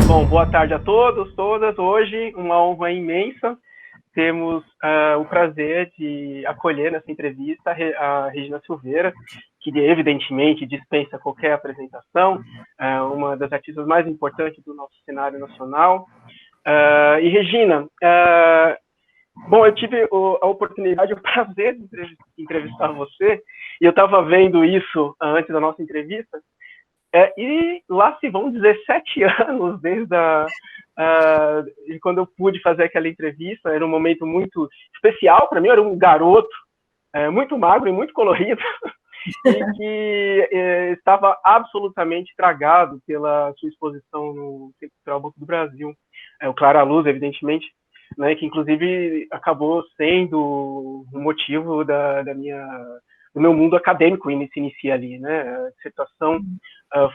Bom, boa tarde a todos, todas. Hoje, uma honra imensa. Temos o prazer de acolher nessa entrevista a Regina Silveira, que evidentemente dispensa qualquer apresentação, uma das artistas mais importantes do nosso cenário nacional. E Regina, bom, eu tive a oportunidade, o prazer de entrevistar você, e eu estava vendo isso antes da nossa entrevista, e lá se vão 17 anos desde de quando eu pude fazer aquela entrevista. Era um momento muito especial para mim. Eu era um garoto muito magro e muito colorido e que estava absolutamente tragado pela sua exposição no Centro Cultural Banco do Brasil, o Clara Luz, evidentemente, né, que inclusive acabou sendo o motivo do meu mundo acadêmico se inicia ali, né? A dissertação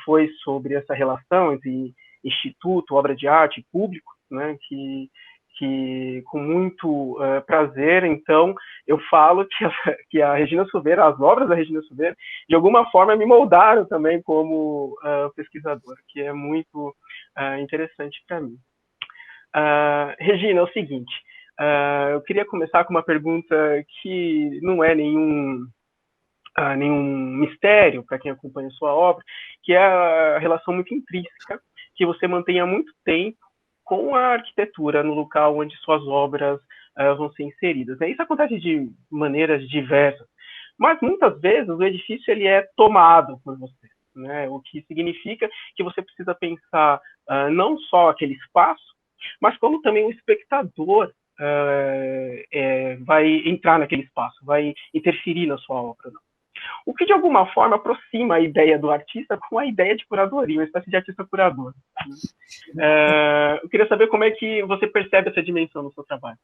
foi sobre essa relação entre instituto, obra de arte e público, né? Que com muito prazer, então, eu falo que a Regina Silveira, as obras da Regina Silveira, de alguma forma me moldaram também como pesquisadora, que é muito interessante para mim. Regina, é o seguinte, eu queria começar com uma pergunta que não é nenhum mistério para quem acompanha a sua obra, que é a relação muito intrínseca que você mantém há muito tempo com a arquitetura no local onde suas obras vão ser inseridas. Isso acontece de maneiras diversas, mas muitas vezes o edifício ele é tomado por você, né? O que significa que você precisa pensar não só aquele espaço, mas como também o espectador vai entrar naquele espaço, vai interferir na sua obra. Não? O que, de alguma forma, aproxima a ideia do artista com a ideia de curadoria, uma espécie de artista-curador. Eu queria saber como é que você percebe essa dimensão no seu trabalho.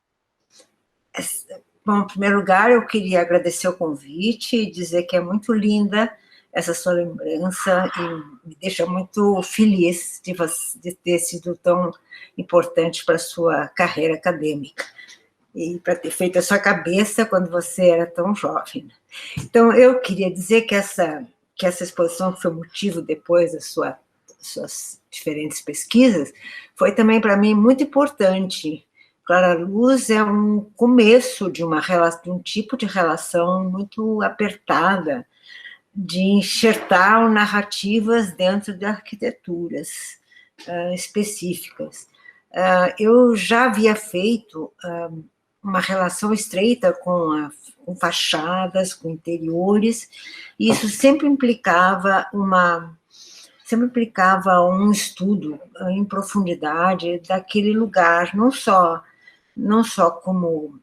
Bom, em primeiro lugar, eu queria agradecer o convite e dizer que é muito linda essa sua lembrança e me deixa muito feliz de ter sido tão importante para a sua carreira acadêmica e para ter feito a sua cabeça quando você era tão jovem. Então, eu queria dizer que essa exposição, que foi motivo depois das suas diferentes pesquisas, foi também para mim muito importante. Clara Luz é um começo de um tipo de relação muito apertada, de enxertar narrativas dentro de arquiteturas específicas. Eu já havia feito uma relação estreita com fachadas, com interiores, e isso sempre implicava um estudo em profundidade daquele lugar, não só como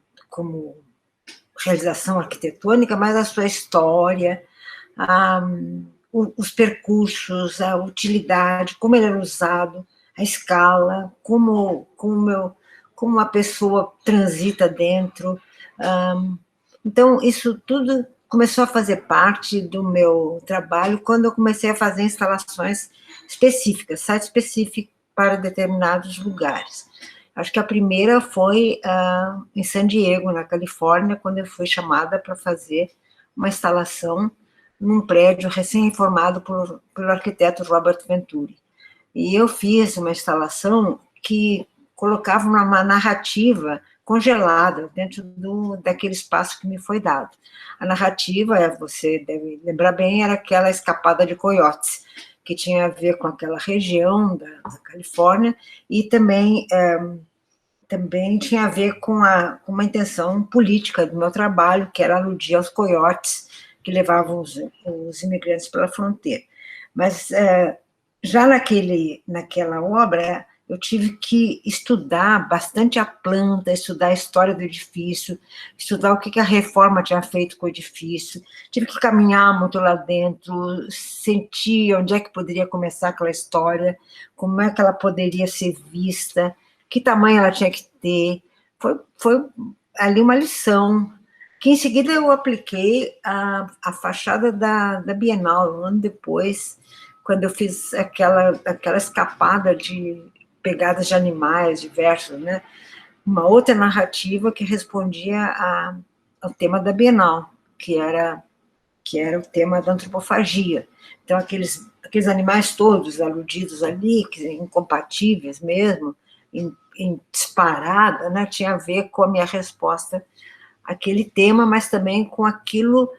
realização arquitetônica, mas a sua história, os percursos, a utilidade, como ele era usado, a escala, como uma pessoa transita dentro. Então, isso tudo começou a fazer parte do meu trabalho quando eu comecei a fazer instalações específicas, site específico para determinados lugares. Acho que a primeira foi em San Diego, na Califórnia, quando eu fui chamada para fazer uma instalação num prédio recém-reformado pelo arquiteto Robert Venturi. E eu fiz uma instalação que colocava uma narrativa congelada dentro daquele espaço que me foi dado. A narrativa, você deve lembrar bem, era aquela escapada de coiotes, que tinha a ver com aquela região da Califórnia, e também tinha a ver com uma intenção política do meu trabalho, que era aludir aos coiotes que levavam os imigrantes pela fronteira. Mas já naquela obra, eu tive que estudar bastante a planta, estudar a história do edifício, estudar o que a reforma tinha feito com o edifício, tive que caminhar muito lá dentro, sentir onde é que poderia começar aquela história, como é que ela poderia ser vista, que tamanho ela tinha que ter. Foi ali uma lição, que em seguida eu apliquei a fachada da Bienal, um ano depois, quando eu fiz aquela escapada de pegadas de animais diversos, né? Uma outra narrativa que respondia ao tema da Bienal, que era o tema da antropofagia. Então, aqueles animais todos aludidos ali, incompatíveis mesmo, em disparada, né, tinha a ver com a minha resposta àquele tema, mas também com aquilo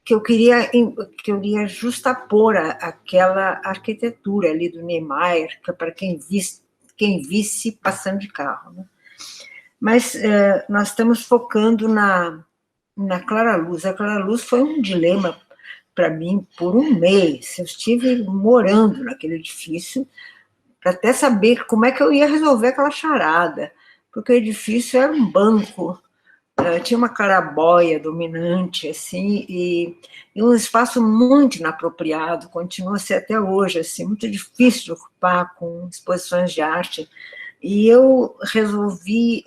que eu queria justapor aquela arquitetura ali do Niemeyer, que é para quem visse passando de carro. Né? Mas nós estamos focando na Clara Luz. A Clara Luz foi um dilema para mim por um mês. Eu estive morando naquele edifício para até saber como é que eu ia resolver aquela charada, porque o edifício era um banco, tinha uma claraboia dominante, assim, e um espaço muito inapropriado, continua a ser até hoje, assim, muito difícil de ocupar com exposições de arte. E eu resolvi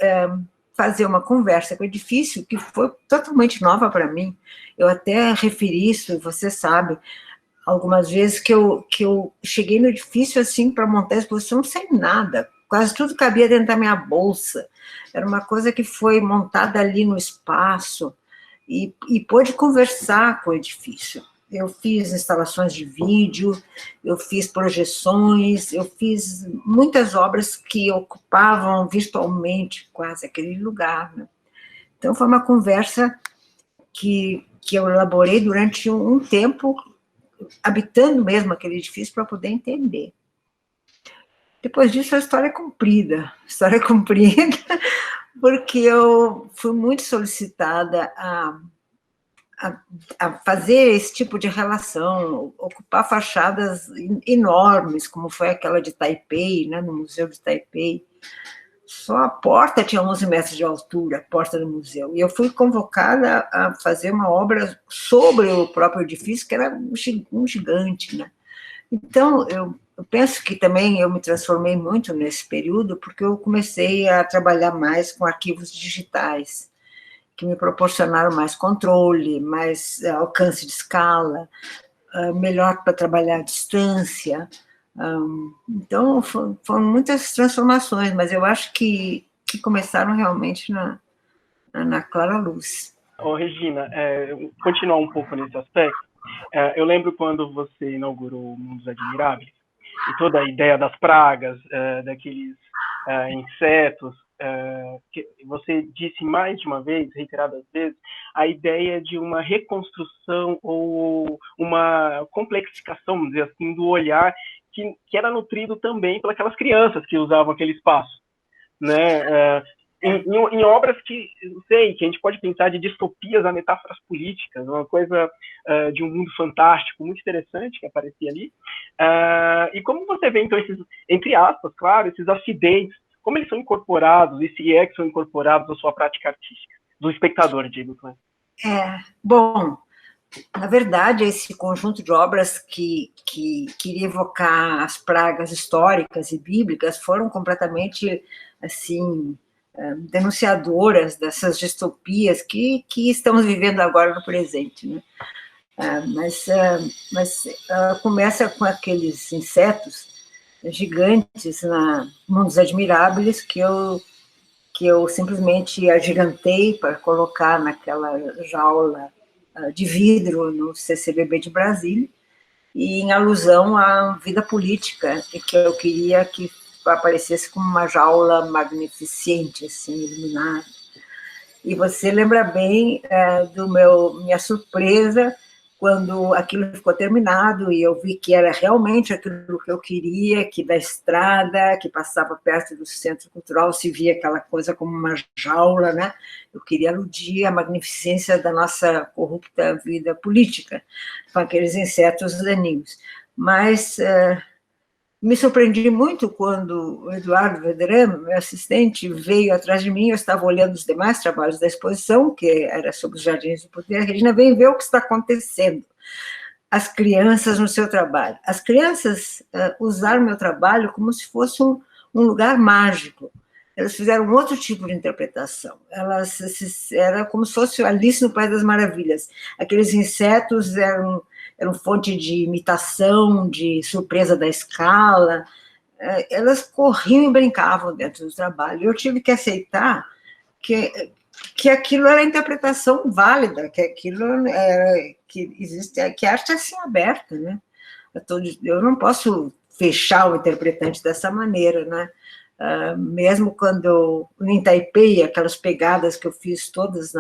fazer uma conversa com o edifício que foi totalmente nova para mim. Eu até referi isso, você sabe, algumas vezes que eu cheguei no edifício assim para montar a exposição sem nada, quase tudo cabia dentro da minha bolsa. Era uma coisa que foi montada ali no espaço e pôde conversar com o edifício. Eu fiz instalações de vídeo, eu fiz projeções, eu fiz muitas obras que ocupavam virtualmente quase aquele lugar. Né? Então, foi uma conversa que eu elaborei durante um tempo, habitando mesmo aquele edifício para poder entender. Depois disso, a história é comprida. Porque eu fui muito solicitada a fazer esse tipo de relação, ocupar fachadas enormes, como foi aquela de Taipei, né, no Museu de Taipei. Só a porta tinha 11 metros de altura, a porta do museu. E eu fui convocada a fazer uma obra sobre o próprio edifício, que era um gigante. Né? Então, eu penso que também eu me transformei muito nesse período, porque eu comecei a trabalhar mais com arquivos digitais, que me proporcionaram mais controle, mais alcance de escala, melhor para trabalhar à distância. Então, foram muitas transformações, mas eu acho que começaram realmente na Clara Luz. Ô, Regina, continuar um pouco nesse aspecto, eu lembro quando você inaugurou o Mundos Admiráveis, e toda a ideia das pragas, daqueles insetos, que você disse mais de uma vez, reiteradas vezes, a ideia de uma reconstrução ou uma complexificação, vamos dizer assim, do olhar que era nutrido também pelas crianças que usavam aquele espaço, né? Em obras que, não sei, que a gente pode pensar de distopias a metáforas políticas, uma coisa de um mundo fantástico muito interessante que aparecia ali. E como você vê, então, esses, entre aspas, claro, esses acidentes, como eles são incorporados, e se é que são incorporados à sua prática artística, do espectador, digo, né? Bom, na verdade, esse conjunto de obras que queria evocar as pragas históricas e bíblicas foram completamente, assim, denunciadoras dessas distopias que estamos vivendo agora no presente. Né? Mas começa com aqueles insetos gigantes na Mundos Admiráveis que eu simplesmente agigantei para colocar naquela jaula de vidro no CCBB de Brasília, e em alusão à vida política, e que eu queria que aparecesse como uma jaula magnificente, assim, iluminada. E você lembra bem minha surpresa quando aquilo ficou terminado e eu vi que era realmente aquilo que eu queria, que da estrada, que passava perto do Centro Cultural, se via aquela coisa como uma jaula, né? Eu queria aludir à magnificência da nossa corrupta vida política, com aqueles insetos daninhos. Mas me surpreendi muito quando o Eduardo Verderame, meu assistente, veio atrás de mim, eu estava olhando os demais trabalhos da exposição, que era sobre os Jardins do Poder. A Regina, vem ver o que está acontecendo. As crianças no seu trabalho. As crianças usaram meu trabalho como se fosse um lugar mágico. elas fizeram um outro tipo de interpretação. Era como se fosse Alice no País das Maravilhas. Aqueles insetos eram fonte de imitação, de surpresa da escala. Elas corriam e brincavam dentro do trabalho. Eu tive que aceitar que aquilo era a interpretação válida, que aquilo era, que existe, que a arte é assim aberta, né? Eu não posso fechar o interpretante dessa maneira, né? Mesmo quando em Taipei, aquelas pegadas que eu fiz todas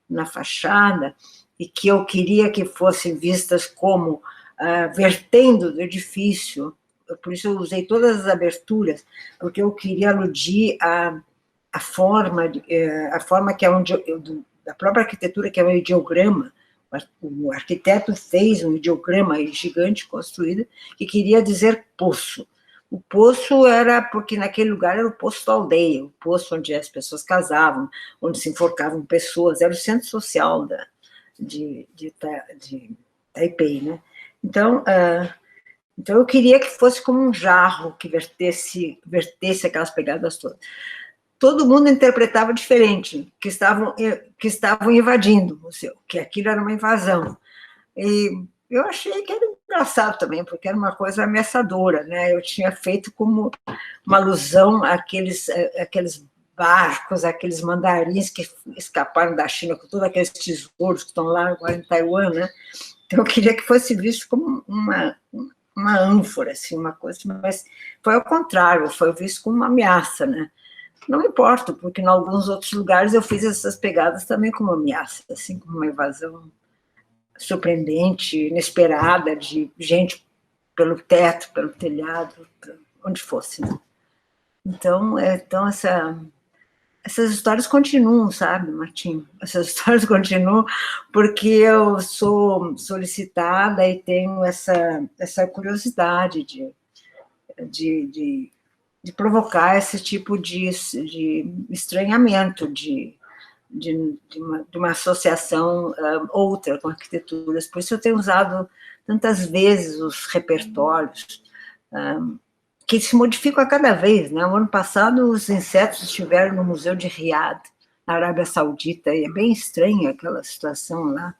na fachada, e que eu queria que fossem vistas como vertendo do edifício, por isso eu usei todas as aberturas, porque eu queria aludir a forma que é da própria arquitetura, que é um ideograma. O arquiteto fez um ideograma gigante construído que queria dizer poço. O poço era porque naquele lugar era o poço da aldeia, o poço onde as pessoas casavam, onde se enforcavam pessoas, era o centro social de Taipei, né? Então eu queria que fosse como um jarro que vertesse aquelas pegadas todas. Todo mundo interpretava diferente, que estavam invadindo o seu, que aquilo era uma invasão. E eu achei que era engraçado também, porque era uma coisa ameaçadora, né? Eu tinha feito como uma alusão àqueles barcos, aqueles mandarins que escaparam da China com todos aqueles tesouros que estão lá agora em Taiwan, né? Então eu queria que fosse visto como uma ânfora, assim, uma coisa, mas foi ao contrário, foi visto como uma ameaça, né? Não me importo, porque em alguns outros lugares eu fiz essas pegadas também como ameaça, assim, como uma invasão surpreendente, inesperada, de gente pelo teto, pelo telhado, onde fosse, né? Então essas histórias continuam, sabe, Martim? Essas histórias continuam porque eu sou solicitada e tenho essa curiosidade de provocar esse tipo de estranhamento, de uma associação outra com arquiteturas. Por isso eu tenho usado tantas vezes os repertórios que se modificam a cada vez, né? O ano passado os insetos estiveram no Museu de Riad, na Arábia Saudita, e é bem estranha aquela situação lá,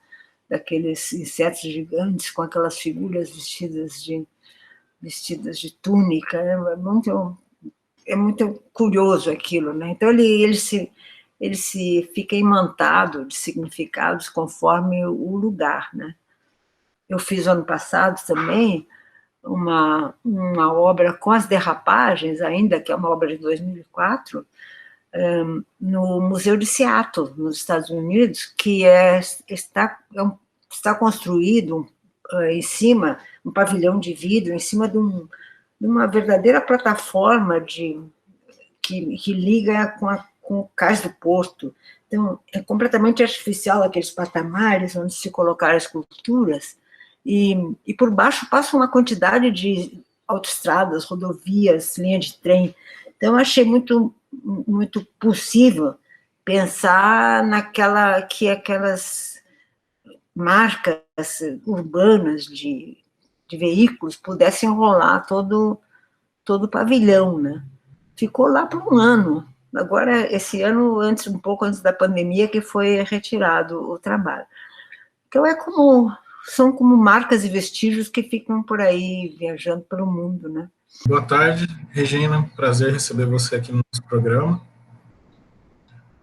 daqueles insetos gigantes com aquelas figuras vestidas de túnica, é muito curioso aquilo, né? Então ele se fica imantado de significados conforme o lugar, né? Eu fiz ano passado também uma obra com as derrapagens, ainda que é uma obra de 2004, no Museu de Seattle, nos Estados Unidos, que está construído em cima, um pavilhão de vidro, em cima de uma verdadeira plataforma que liga com o cais do porto. Então, é completamente artificial aqueles patamares onde se colocaram as esculturas, e por baixo passa uma quantidade de autoestradas, rodovias, linha de trem. Então, eu achei muito, muito possível pensar que aquelas marcas urbanas de veículos pudessem enrolar todo o pavilhão, né? Ficou lá por um ano. Agora, esse ano, um pouco antes da pandemia, que foi retirado o trabalho. Então, são como marcas e vestígios que ficam por aí, viajando pelo mundo, né? Boa tarde, Regina. Prazer receber você aqui no nosso programa.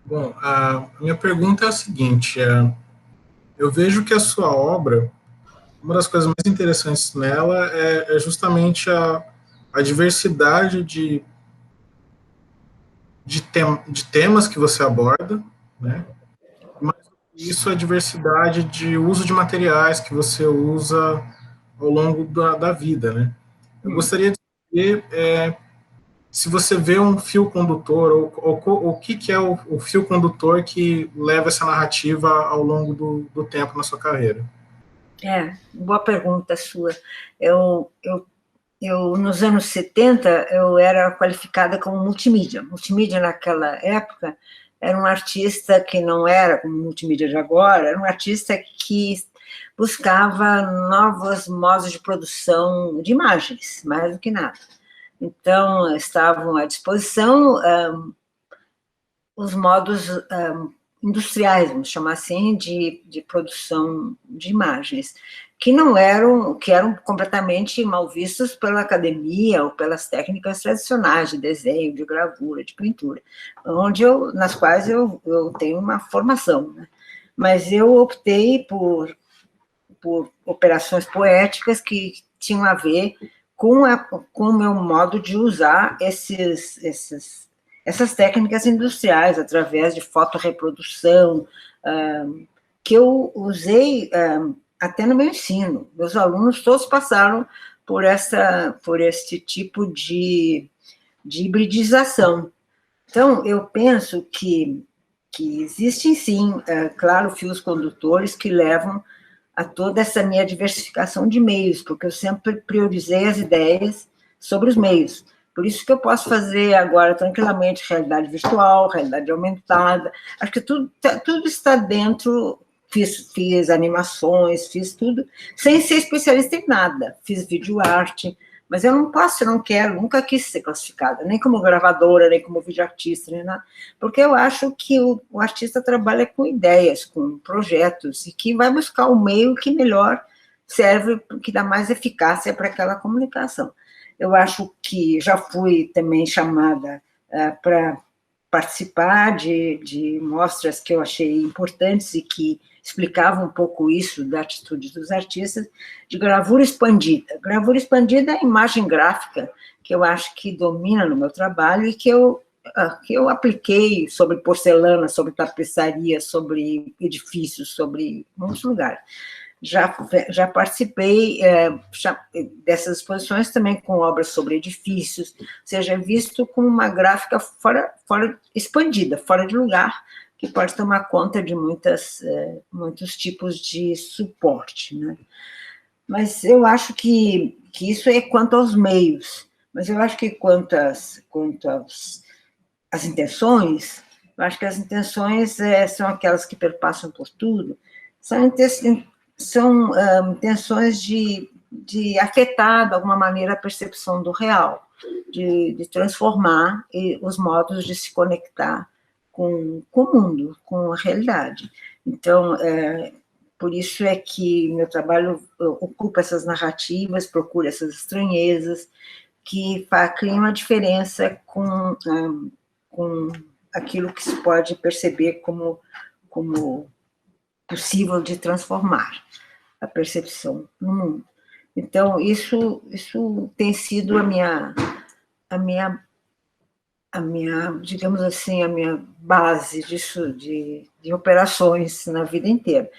Bom, a minha pergunta é a seguinte: eu vejo que a sua obra, uma das coisas mais interessantes nela é justamente a diversidade de temas que você aborda, né? Mas isso é a diversidade de uso de materiais que você usa ao longo da vida, né? Eu gostaria de saber se você vê um fio condutor, ou o que é o fio condutor que leva essa narrativa ao longo do tempo na sua carreira. Boa pergunta sua. Eu, nos anos 70, eu era qualificada como multimídia. Multimídia, naquela época, era um artista que não era como multimídia de agora, era um artista que buscava novos modos de produção de imagens, mais do que nada. Então, estavam à disposição os modos industriais, vamos chamar assim, de produção de imagens, que eram completamente mal vistos pela academia ou pelas técnicas tradicionais de desenho, de gravura, de pintura, nas quais eu tenho uma formação, né? Mas eu optei por operações poéticas que tinham a ver com o meu modo de usar essas técnicas industriais, através de fotorreprodução, que eu usei até no meu ensino. Meus alunos todos passaram por este tipo de hibridização. Então, eu penso que existem, sim, claro, fios condutores que levam a toda essa minha diversificação de meios, porque eu sempre priorizei as ideias sobre os meios. Por isso que eu posso fazer agora, tranquilamente, realidade virtual, realidade aumentada. Acho que tudo está dentro. Fiz animações, fiz tudo, sem ser especialista em nada. Fiz videoarte, mas eu não quero, nunca quis ser classificada, nem como gravadora, nem como videoartista, nem nada, porque eu acho que o artista trabalha com ideias, com projetos, e que vai buscar o meio que melhor serve, que dá mais eficácia para aquela comunicação. Eu acho que já fui também chamada para participar de mostras que eu achei importantes e que explicavam um pouco isso da atitude dos artistas, de gravura expandida. Gravura expandida é a imagem gráfica que eu acho que domina no meu trabalho e que eu apliquei sobre porcelana, sobre tapeçaria, sobre edifícios, sobre muitos lugares. Já participei dessas exposições também com obras sobre edifícios, ou seja, visto como uma gráfica expandida, fora de lugar, que pode tomar conta de muitos tipos de suporte, né? Mas eu acho que isso é quanto aos meios, mas eu acho que quanto às intenções, eu acho que as intenções são aquelas que perpassam por tudo, são intenções de afetar, de alguma maneira, a percepção do real, de transformar os modos de se conectar com o mundo, com a realidade. Então, por isso é que meu trabalho ocupa essas narrativas, procura essas estranhezas, que criam uma diferença com aquilo que se pode perceber como possível de transformar a percepção no mundo. Então, isso tem sido a minha, digamos assim, a minha base disso, de operações na vida inteira,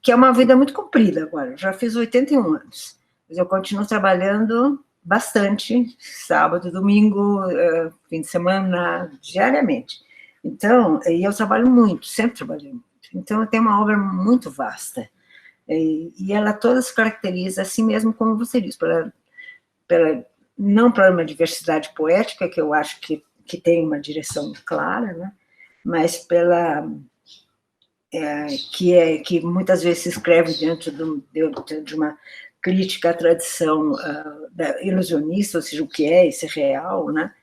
que é uma vida muito comprida agora. Eu já fiz 81 anos, mas eu continuo trabalhando bastante, sábado, domingo, fim de semana, diariamente. Então, e eu trabalho muito, sempre trabalhei muito. Então, eu tenho uma obra muito vasta, e ela toda se caracteriza assim mesmo, como você diz, não para uma diversidade poética, que eu acho que tem uma direção clara, né? Mas que muitas vezes se escreve dentro de uma crítica à tradição ilusionista, ou seja, o que é esse real, né,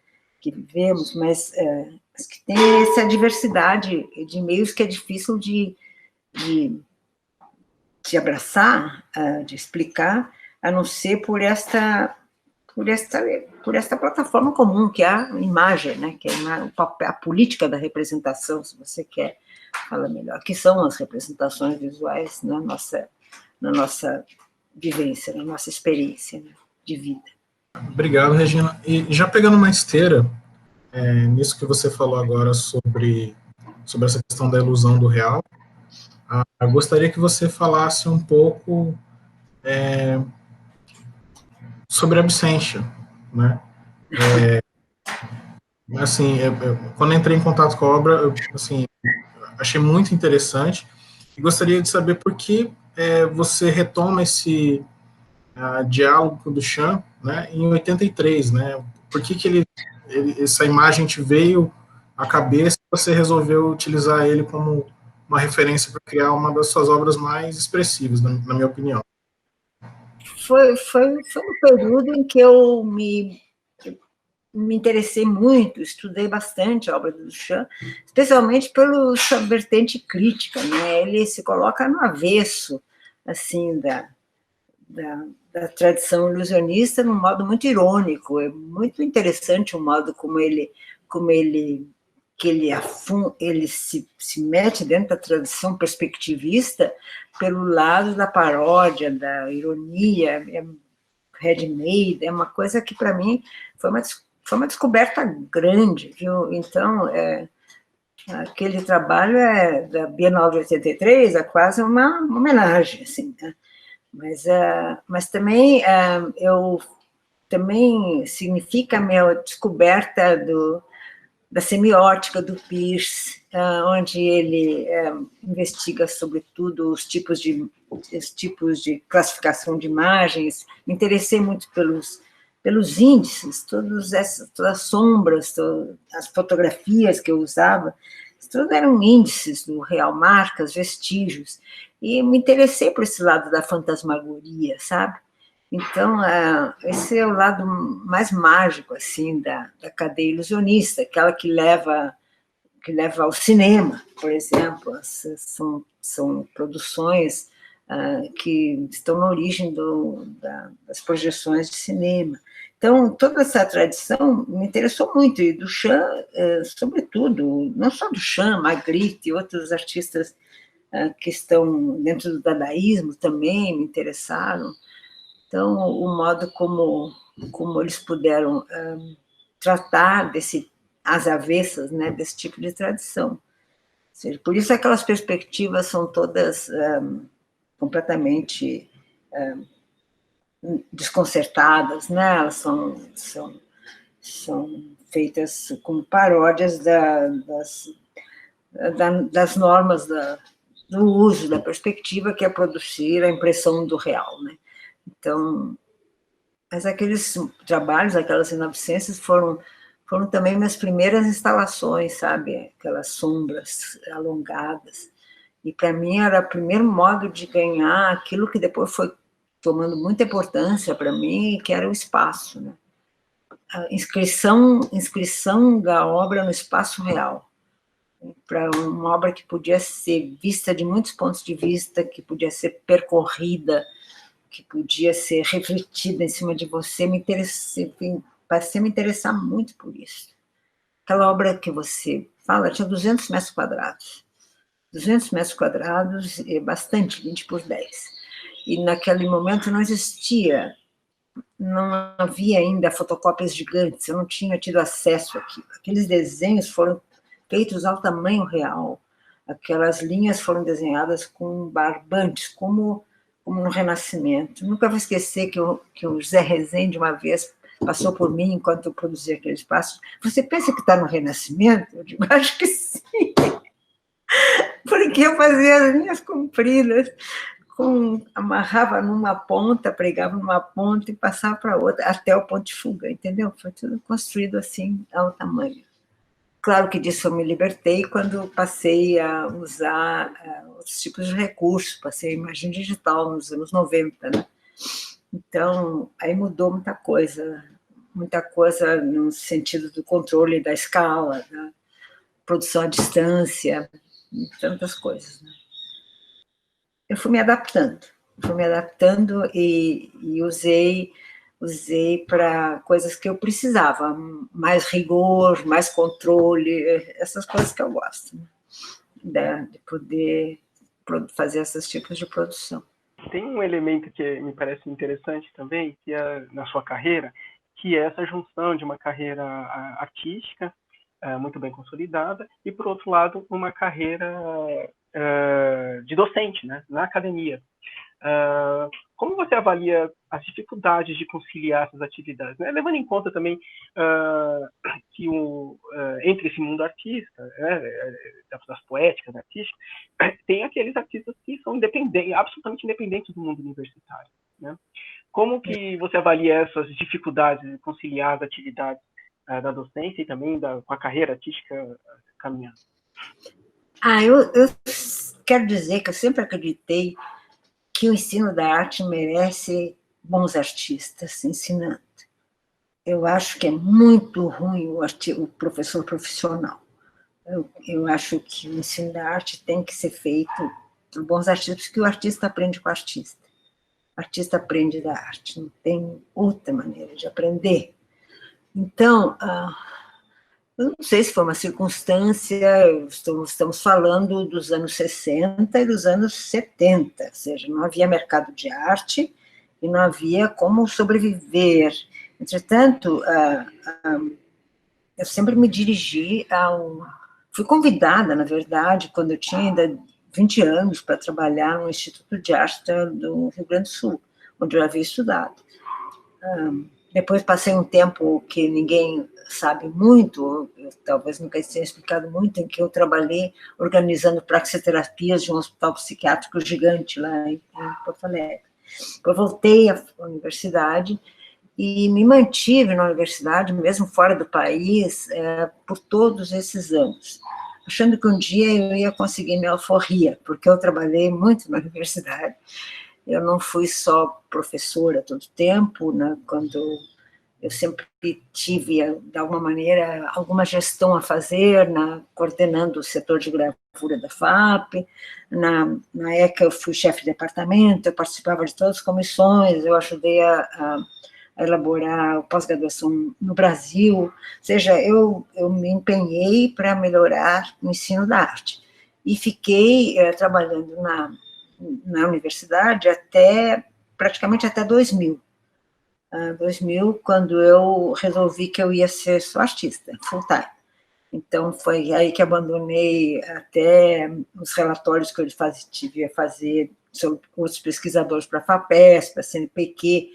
que vivemos, mas que tem essa diversidade de meios que é difícil de abraçar, de explicar, a não ser por esta plataforma comum, que é a imagem, né, que é a política da representação, se você quer falar melhor, que são as representações visuais na nossa vivência, na nossa experiência, né, de vida. Obrigado, Regina. E já pegando uma esteira, nisso que você falou agora sobre essa questão da ilusão do real, eu gostaria que você falasse um pouco sobre a Absentia, né? Assim, quando entrei em contato com a obra, achei muito interessante e gostaria de saber por que você retoma esse diálogo com o Duchamp, né, em 83, né? Por que essa imagem te veio à cabeça e você resolveu utilizar ele como uma referência para criar uma das suas obras mais expressivas, na minha opinião? Foi um período em que eu me me interessei muito, estudei bastante a obra do Duchamp, especialmente pela sua vertente crítica, né? Ele se coloca no avesso, assim, da tradição ilusionista, num modo muito irônico. É muito interessante o modo ele se mete dentro da tradição perspectivista pelo lado da paródia, da ironia, ready-made, é uma coisa que, para mim, foi uma descoberta grande, viu? Então, aquele trabalho da Bienal de 83, é quase uma homenagem, assim, né? Mas também também significa a minha descoberta da semiótica do Peirce, onde ele investiga, sobretudo, os tipos de classificação de imagens. Me interessei muito pelos índices, todas as sombras, as fotografias que eu usava, tudo eram índices do real, marcas, vestígios. E me interessei por esse lado da fantasmagoria, sabe? Então, esse é o lado mais mágico, assim, da cadeia ilusionista, aquela que leva ao cinema, por exemplo. São produções que estão na origem das projeções de cinema. Então, toda essa tradição me interessou muito, e Duchamp, sobretudo, não só Duchamp, Magritte e outros artistas que estão dentro do dadaísmo também me interessaram. Então, o modo como eles puderam tratar às avessas, né, desse tipo de tradição. Ou seja, por isso aquelas perspectivas são todas completamente desconcertadas, né? Elas são feitas como paródias das normas do uso da perspectiva, que é produzir a impressão do real, né? Então, mas aqueles trabalhos, aquelas inoficências foram também minhas primeiras instalações, sabe? Aquelas sombras alongadas. E, para mim, era o primeiro modo de ganhar aquilo que depois foi tomando muita importância para mim, que era o espaço, né? A inscrição da obra no espaço real, para uma obra que podia ser vista de muitos pontos de vista, que podia ser percorrida, que podia ser refletida em cima de você. Passei a me interessar muito por isso. Aquela obra que você fala tinha 200 metros quadrados. 200 metros quadrados é bastante, 20 por 10. E naquele momento não havia ainda fotocópias gigantes, eu não tinha tido acesso àquilo. Aqueles desenhos foram feitos ao tamanho real, aquelas linhas foram desenhadas com barbantes, como no Renascimento. Nunca vou esquecer que o José Rezende, uma vez, passou por mim enquanto eu produzia aquele espaço. Você pensa que está no Renascimento? Eu digo, acho que sim. Porque eu fazia as linhas compridas, amarrava numa ponta, pregava numa ponta e passava para outra, até o ponto de fuga, entendeu? Foi tudo construído assim, ao tamanho. Claro que disso eu me libertei quando passei a usar outros tipos de recursos, passei a imagem digital nos anos 90, né? Então, aí mudou muita coisa no sentido do controle da escala, da produção à distância, tantas coisas, né? Eu fui me adaptando e usei para coisas que eu precisava, mais rigor, mais controle, essas coisas que eu gosto, né? De poder fazer esses tipos de produção. Tem um elemento que me parece interessante também, que é na sua carreira, que é essa junção de uma carreira artística muito bem consolidada e, por outro lado, uma carreira de docente, né, na academia. Como você avalia as dificuldades de conciliar essas atividades, né? Levando em conta também que entre esse mundo artista, das poéticas artísticas, tem aqueles artistas que são absolutamente independentes do mundo universitário, né? Como que você avalia essas dificuldades de conciliar as atividades da docência e também com a carreira artística caminhando? Eu quero dizer que eu sempre acreditei que o ensino da arte merece bons artistas ensinando. eu acho que é muito ruim o professor profissional. Eu acho que o ensino da arte tem que ser feito por bons artistas, porque o artista aprende com o artista. O artista aprende da arte, não tem outra maneira de aprender. Então, eu não sei se foi uma circunstância, estamos falando dos anos 60 e dos anos 70, ou seja, não havia mercado de arte e não havia como sobreviver. Entretanto, eu sempre me dirigi Fui convidada, na verdade, quando eu tinha ainda 20 anos, para trabalhar no Instituto de Arte do Rio Grande do Sul, onde eu havia estudado. Depois passei um tempo que ninguém sabe muito, eu talvez nunca tenha explicado muito, em que eu trabalhei organizando praxeterapias de um hospital psiquiátrico gigante lá em Porto Alegre. Depois voltei à universidade e me mantive na universidade, mesmo fora do país, por todos esses anos, achando que um dia eu ia conseguir minha alforria, porque eu trabalhei muito na universidade. Eu não fui só professora todo o tempo, né, quando eu sempre tive, de alguma maneira, alguma gestão a fazer, coordenando o setor de gravura da FAP. Na ECA eu fui chefe de departamento, eu participava de todas as comissões, eu ajudei a elaborar a pós-graduação no Brasil, ou seja, eu me empenhei para melhorar o ensino da arte. E fiquei trabalhando na universidade praticamente até 2000. 2000, quando eu resolvi que eu ia ser só artista, full time. Então, foi aí que abandonei até os relatórios que eu tive a fazer sobre outros pesquisadores para a FAPESP, para a CNPq,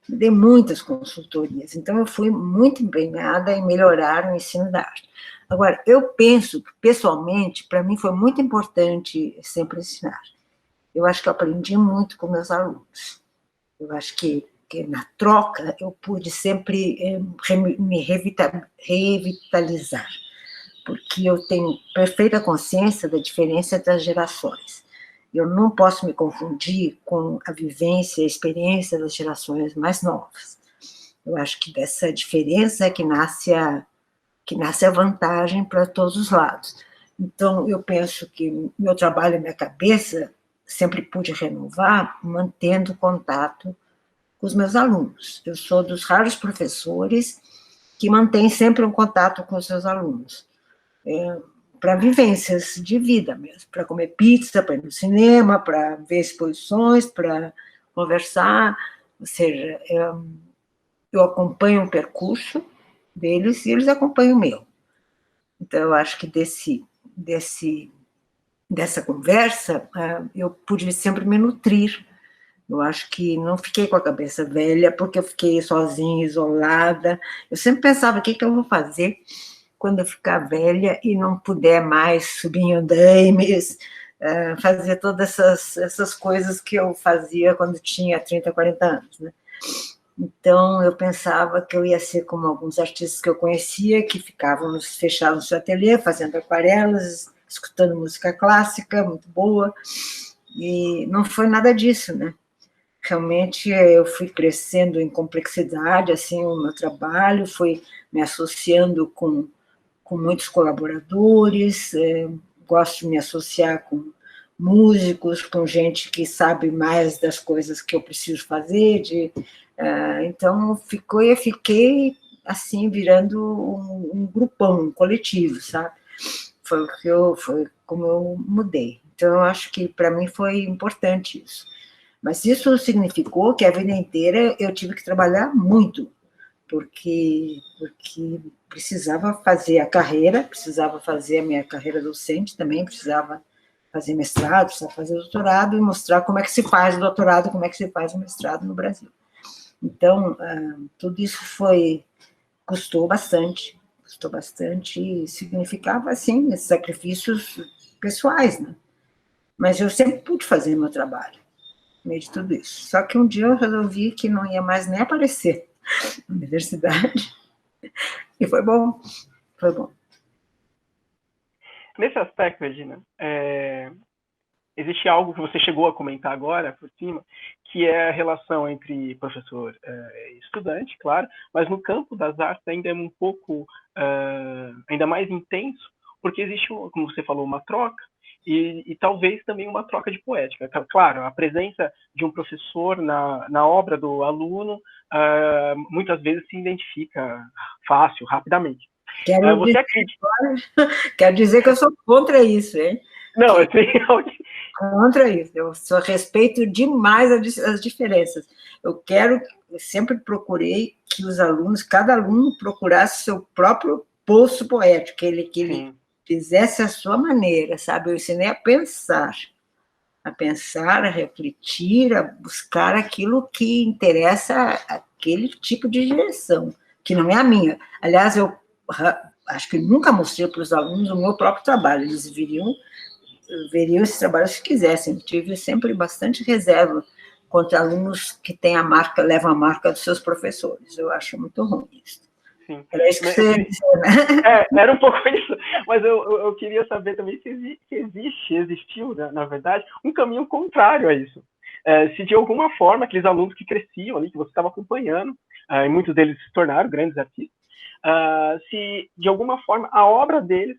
dei muitas consultorias. Então, eu fui muito empenhada em melhorar o ensino da arte. Agora, eu penso que, pessoalmente, para mim foi muito importante sempre ensinar. Eu acho que eu aprendi muito com meus alunos. Eu acho que na troca eu pude sempre me revitalizar, porque eu tenho perfeita consciência da diferença das gerações. Eu não posso me confundir com a vivência e a experiência das gerações mais novas. Eu acho que dessa diferença é que nasce a vantagem para todos os lados. Então, eu penso que meu trabalho, minha cabeça, sempre pude renovar, mantendo contato com os meus alunos. Eu sou dos raros professores que mantém sempre um contato com os seus alunos, para vivências de vida mesmo, para comer pizza, para ir no cinema, para ver exposições, para conversar, ou seja, eu acompanho o percurso deles e eles acompanham o meu. Então, eu acho que dessa conversa, eu pude sempre me nutrir. Eu acho que não fiquei com a cabeça velha, porque eu fiquei sozinha, isolada. Eu sempre pensava, o que eu vou fazer quando eu ficar velha e não puder mais subir em andaimes, fazer todas essas coisas que eu fazia quando tinha 30, 40 anos, né? Então, eu pensava que eu ia ser como alguns artistas que eu conhecia, que ficavam fechados no seu ateliê, fazendo aquarelas, escutando música clássica, muito boa, e não foi nada disso, né? Realmente, eu fui crescendo em complexidade, assim, o meu trabalho, fui me associando com muitos colaboradores, gosto de me associar com músicos, com gente que sabe mais das coisas que eu preciso fazer, então eu fiquei assim, virando um grupão, um coletivo, sabe? Foi como eu mudei. Então, eu acho que para mim foi importante isso. Mas isso significou que a vida inteira eu tive que trabalhar muito, porque precisava fazer a carreira, precisava fazer a minha carreira docente também, precisava fazer mestrado, precisava fazer doutorado e mostrar como é que se faz o doutorado, como é que se faz o mestrado no Brasil. Então, tudo isso custou bastante e significava, assim, esses sacrifícios pessoais, né? Mas eu sempre pude fazer meu trabalho, no meio de tudo isso. Só que um dia eu resolvi que não ia mais nem aparecer na universidade, e foi bom, foi bom. Nesse aspecto, Regina, existe algo que você chegou a comentar agora, por cima, que é a relação entre professor e estudante, claro, mas no campo das artes ainda é um pouco, ainda mais intenso, porque existe, como você falou, uma troca, e talvez também uma troca de poética. Claro, a presença de um professor na obra do aluno muitas vezes se identifica fácil, rapidamente. Você acredita? Quero dizer que eu sou contra isso, hein? Não, eu tenho... Contra isso. Eu só respeito demais as diferenças. Eu sempre procurei que os alunos, cada aluno procurasse seu próprio poço poético, que ele fizesse a sua maneira, sabe? Eu ensinei a pensar, a refletir, a buscar aquilo que interessa aquele tipo de direção, que não é a minha. Aliás, eu acho que nunca mostrei para os alunos o meu próprio trabalho, eles veriam esse trabalho se quisessem. Eu tive sempre bastante reserva contra alunos que levam a marca dos seus professores. Eu acho muito ruim isso. Sim. Era isso que você ia dizer, né? Era um pouco isso, mas eu queria saber também se existiu, na verdade, um caminho contrário a isso. Se de alguma forma aqueles alunos que cresciam ali, que você estava acompanhando, e muitos deles se tornaram grandes artistas, se de alguma forma a obra deles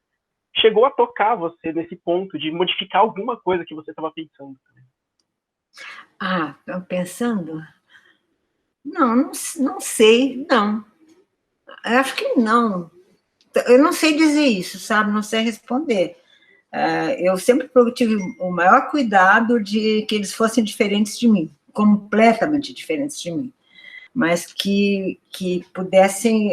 chegou a tocar você nesse ponto de modificar alguma coisa que você estava pensando. Pensando? Não sei, não. Eu acho que não. Eu não sei dizer isso, sabe? Não sei responder. Eu sempre tive o maior cuidado de que eles fossem diferentes de mim, completamente diferentes de mim, mas que pudessem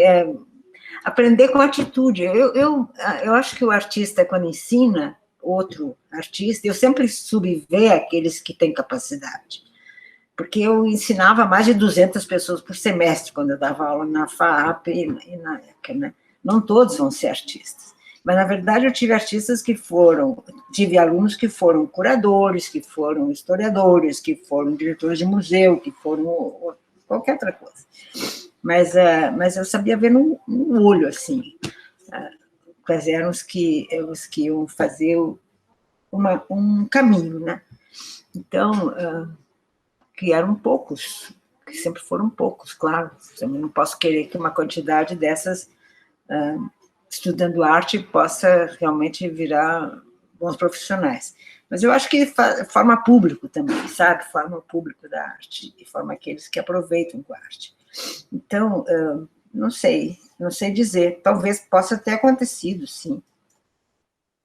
aprender com atitude. Eu acho que o artista, quando ensina outro artista, eu sempre subvejo aqueles que têm capacidade, porque eu ensinava mais de 200 pessoas por semestre, quando eu dava aula na FAAP e na ECA, né? Não todos vão ser artistas, mas, na verdade, eu tive tive alunos que foram curadores, que foram historiadores, que foram diretores de museu, que foram qualquer outra coisa. Mas eu sabia ver no olho, assim, quais eram os que iam fazer um caminho, né? Então, que eram poucos, que sempre foram poucos, claro. Eu não posso querer que uma quantidade dessas, estudando arte, possa realmente virar bons profissionais. Mas eu acho que forma público também, sabe? Forma o público da arte, e forma aqueles que aproveitam com a arte. Então, não sei dizer. Talvez possa ter acontecido, sim.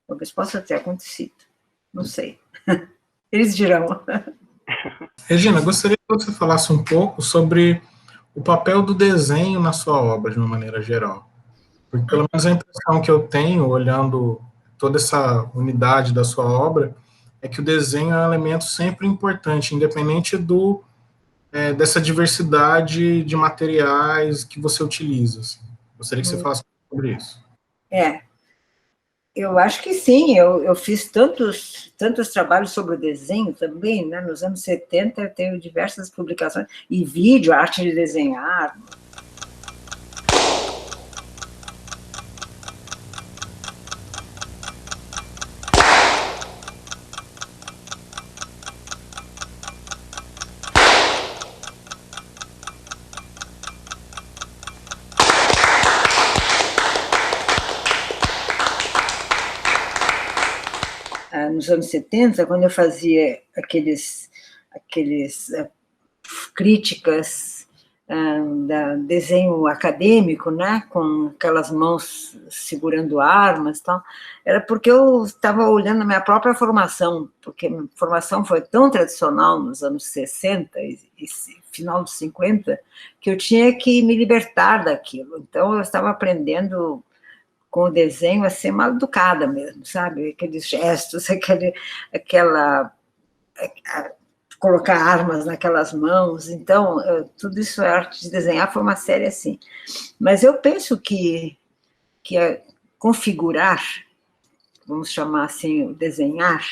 Talvez possa ter acontecido. Não sei. Eles dirão. Regina, gostaria que você falasse um pouco sobre o papel do desenho na sua obra, de uma maneira geral. Porque, pelo menos, a impressão que eu tenho, olhando toda essa unidade da sua obra, é que o desenho é um elemento sempre importante, independente dessa diversidade de materiais que você utiliza. Assim. Gostaria que você falasse sobre isso. Eu acho que sim, eu fiz tantos trabalhos sobre o desenho também, né? Nos anos 70 eu tenho diversas publicações, e vídeo, arte de desenhar. Nos anos 70, quando eu fazia aqueles críticas da desenho acadêmico, né, com aquelas mãos segurando armas, tal, era porque eu estava olhando a minha própria formação, porque minha formação foi tão tradicional nos anos 60 e final dos 50, que eu tinha que me libertar daquilo. Então, eu estava aprendendo com o desenho a ser mal educada mesmo, sabe? Aqueles gestos, colocar armas naquelas mãos. Então, tudo isso é arte de desenhar, foi uma série assim. Mas eu penso que configurar, vamos chamar assim, desenhar,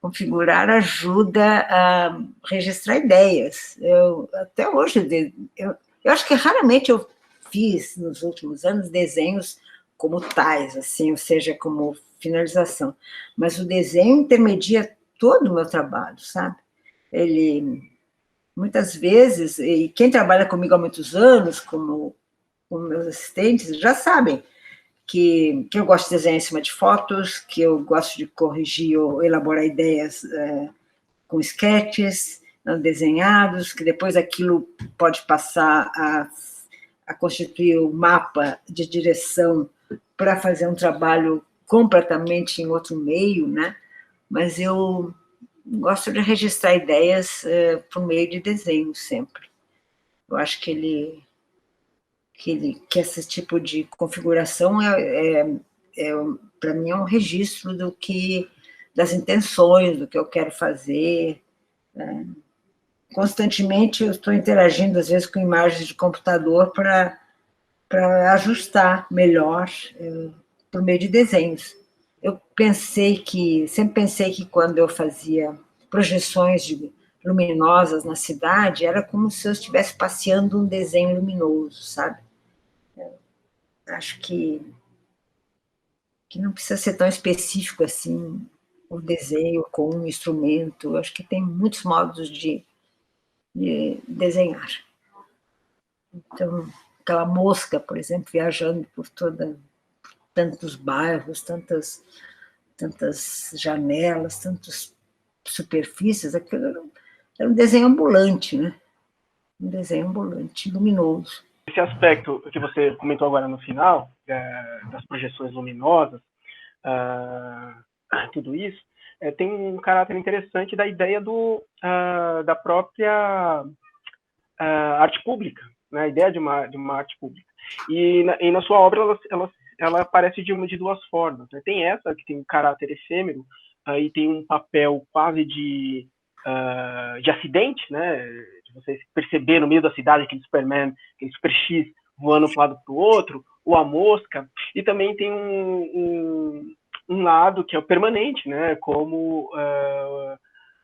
configurar ajuda a registrar ideias. Até hoje, eu acho que raramente eu fiz, nos últimos anos, desenhos como tais, assim, ou seja, como finalização. Mas o desenho intermedia todo o meu trabalho, sabe? Ele, muitas vezes, e quem trabalha comigo há muitos anos, como meus assistentes, já sabem que eu gosto de desenhar em cima de fotos, que eu gosto de corrigir ou elaborar ideias com sketches desenhados, que depois aquilo pode passar a constituir o mapa de direção para fazer um trabalho completamente em outro meio, né? Mas eu gosto de registrar ideias por meio de desenho sempre. Eu acho que esse tipo de configuração para mim é um registro das intenções, do que eu quero fazer. Constantemente eu estou interagindo, às vezes, com imagens de computador para ajustar melhor por meio de desenhos. Eu sempre pensei que quando eu fazia projeções luminosas na cidade, era como se eu estivesse passeando um desenho luminoso, sabe? Acho que não precisa ser tão específico assim, o desenho com um instrumento. Acho que tem muitos modos de desenhar. Então, aquela mosca, por exemplo, viajando por tantos bairros, tantas janelas, tantas superfícies, aquilo era um desenho ambulante, né? Um desenho ambulante, luminoso. Esse aspecto que você comentou agora no final, das projeções luminosas, tudo isso, tem um caráter interessante da ideia da própria arte pública, né? A ideia de uma arte pública. E na sua obra, ela aparece de duas formas, né? Tem essa, que tem um caráter efêmero, e tem um papel quase de acidente, né? De você perceber no meio da cidade aquele Superman, aquele Super X voando para um lado para o outro, ou a mosca, e também tem um lado que é o permanente, né? Como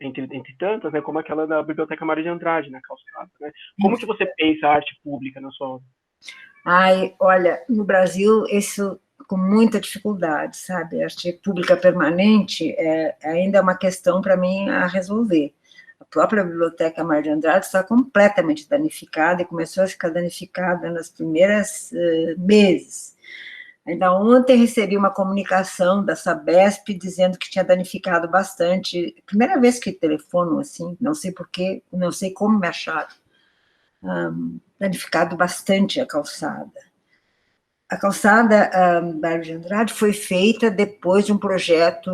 entre tantas, né? Como aquela da Biblioteca Mário de Andrade, na Calçada, né? Como que você pensa a arte pública na sua obra? Ai, olha, no Brasil, isso com muita dificuldade, sabe? A arte pública permanente ainda é uma questão para mim a resolver. A própria Biblioteca Mário de Andrade está completamente danificada e começou a ficar danificada nas primeiras meses. Ainda ontem recebi uma comunicação da Sabesp dizendo que tinha danificado bastante. Primeira vez que telefono assim, não sei porquê, não sei como me acharam. Danificado bastante a calçada. A calçada Mário de Andrade foi feita depois de um projeto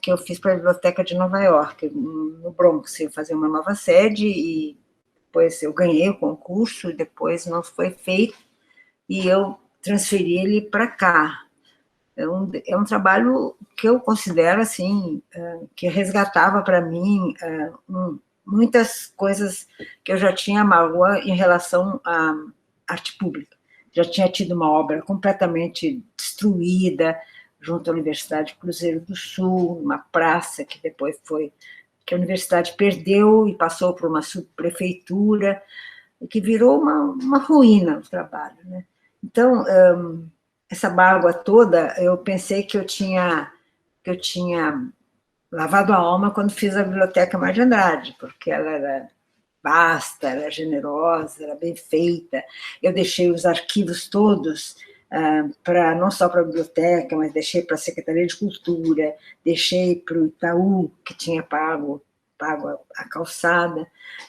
que eu fiz para a Biblioteca de Nova York, no Bronx. Eu fazer uma nova sede e depois eu ganhei o concurso, e depois não foi feito, e eu transferi ele para cá. É um trabalho que eu considero assim, que resgatava para mim muitas coisas que eu já tinha mágoa em relação à arte pública. Já tinha tido uma obra completamente destruída junto à Universidade Cruzeiro do Sul, uma praça que depois que a universidade perdeu e passou por uma subprefeitura, que virou uma ruína o trabalho, né? Então, essa mágoa toda, eu pensei que eu tinha lavado a alma quando fiz a Biblioteca Mário de Andrade, porque ela era vasta, era generosa, era bem feita. Eu deixei os arquivos todos não só para a biblioteca, mas deixei para a Secretaria de Cultura, deixei para o Itaú, que tinha pago a calçada.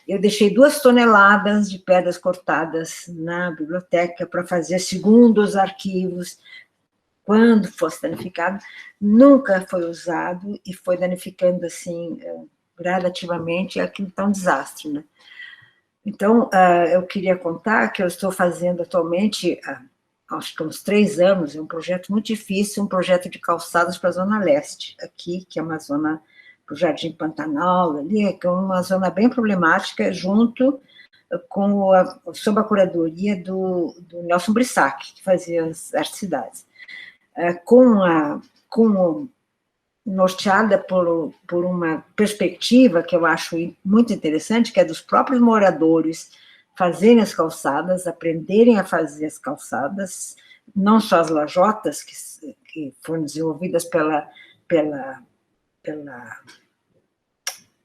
Eu deixei 2 toneladas de pedras cortadas na biblioteca para fazer segundo os arquivos. Quando fosse danificado, nunca foi usado e foi danificando assim gradativamente, e aquilo está um desastre, né? Então, eu queria contar que eu estou fazendo atualmente, acho que há uns 3 anos, um projeto muito difícil, um projeto de calçadas para a Zona Leste, aqui, que é uma zona para o Jardim Pantanal, ali, que é uma zona bem problemática, junto sob a curadoria do Nelson Brissac, que fazia as artes cidades. Norteada por uma perspectiva que eu acho muito interessante, que é dos próprios moradores fazerem as calçadas, aprenderem a fazer as calçadas, não só as lajotas, que foram desenvolvidas pela